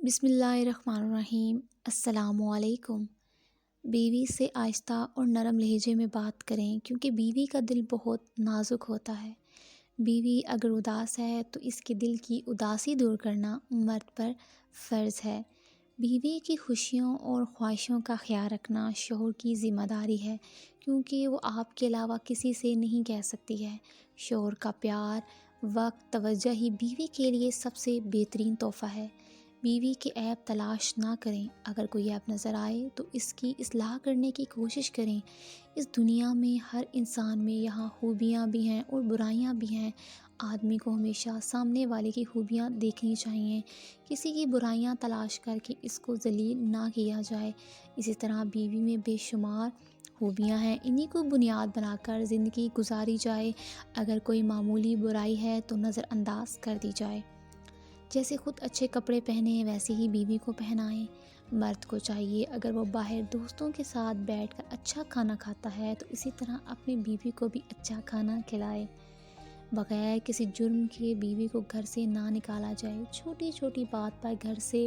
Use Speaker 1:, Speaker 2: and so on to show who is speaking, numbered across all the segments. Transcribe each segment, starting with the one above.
Speaker 1: بسم اللہ الرحمن الرحیم۔ السلام علیکم۔ بیوی سے آہستہ اور نرم لہجے میں بات کریں کیونکہ بیوی کا دل بہت نازک ہوتا ہے۔ بیوی اگر اداس ہے تو اس کے دل کی اداسی دور کرنا مرد پر فرض ہے۔ بیوی کی خوشیوں اور خواہشوں کا خیال رکھنا شوہر کی ذمہ داری ہے کیونکہ وہ آپ کے علاوہ کسی سے نہیں کہہ سکتی ہے۔ شوہر کا پیار، وقت، توجہ ہی بیوی کے لیے سب سے بہترین تحفہ ہے۔ بیوی کے عیب تلاش نہ کریں، اگر کوئی عیب نظر آئے تو اس کی اصلاح کرنے کی کوشش کریں۔ اس دنیا میں ہر انسان میں یہاں خوبیاں بھی ہیں اور برائیاں بھی ہیں۔ آدمی کو ہمیشہ سامنے والے کی خوبیاں دیکھنی چاہیے، کسی کی برائیاں تلاش کر کے اس کو ذلیل نہ کیا جائے۔ اسی طرح بیوی میں بے شمار خوبیاں ہیں، انہی کو بنیاد بنا کر زندگی گزاری جائے۔ اگر کوئی معمولی برائی ہے تو نظر انداز کر دی جائے۔ جیسے خود اچھے کپڑے پہنے ویسے ہی بیوی کو پہنائیں۔ مرد کو چاہیے اگر وہ باہر دوستوں کے ساتھ بیٹھ کر اچھا کھانا کھاتا ہے تو اسی طرح اپنی بیوی کو بھی اچھا کھانا کھلائے۔ بغیر کسی جرم کے بیوی کو گھر سے نہ نکالا جائے۔ چھوٹی چھوٹی بات پر گھر سے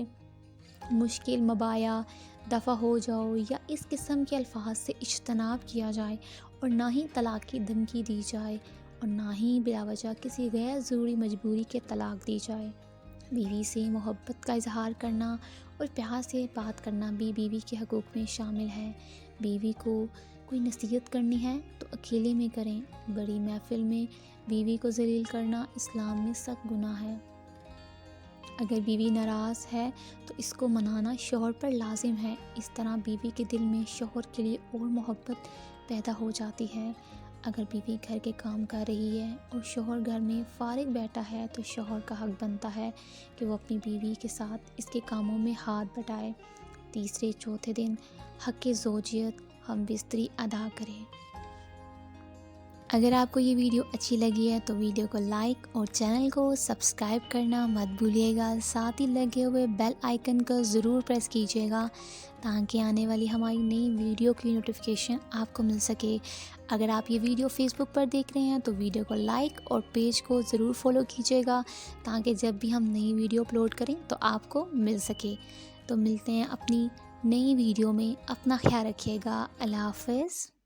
Speaker 1: مشکل مباحثہ دفع ہو جاؤ یا اس قسم کے الفاظ سے اجتناب کیا جائے، اور نہ ہی طلاق کی دھمکی دی جائے، اور نہ ہی بلا وجہ کسی غیر ضروری مجبوری کے طلاق دی جائے۔ بیوی سے محبت کا اظہار کرنا اور پیار سے بات کرنا بھی بیوی کے حقوق میں شامل ہے۔ بیوی کو کوئی نصیحت کرنی ہے تو اکیلے میں کریں، بڑی محفل میں بیوی کو ذلیل کرنا اسلام میں سخت گناہ ہے۔ اگر بیوی ناراض ہے تو اس کو منانا شوہر پر لازم ہے۔ اس طرح بیوی کے دل میں شوہر کے لیے اور محبت پیدا ہو جاتی ہے۔ اگر بیوی گھر کے کام کر رہی ہے اور شوہر گھر میں فارغ بیٹھا ہے تو شوہر کا حق بنتا ہے کہ وہ اپنی بیوی کے ساتھ اس کے کاموں میں ہاتھ بٹائے۔ تیسرے چوتھے دن حق زوجیت ہم بستری ادا کرے۔ اگر آپ کو یہ ویڈیو اچھی لگی ہے تو ویڈیو کو لائک اور چینل کو سبسکرائب کرنا مت بھولیے گا۔ ساتھ ہی لگے ہوئے بیل آئیکن کو ضرور پریس کیجیے گا تاکہ آنے والی ہماری نئی ویڈیو کی نوٹیفیکیشن آپ کو مل سکے۔ اگر آپ یہ ویڈیو فیس بک پر دیکھ رہے ہیں تو ویڈیو کو لائک اور پیج کو ضرور فالو کیجیے گا تاکہ جب بھی ہم نئی ویڈیو اپلوڈ کریں تو آپ کو مل سکے۔ تو ملتے ہیں اپنی نئی ویڈیو میں، اپنا خیال رکھیے گا۔ اللہ حافظ۔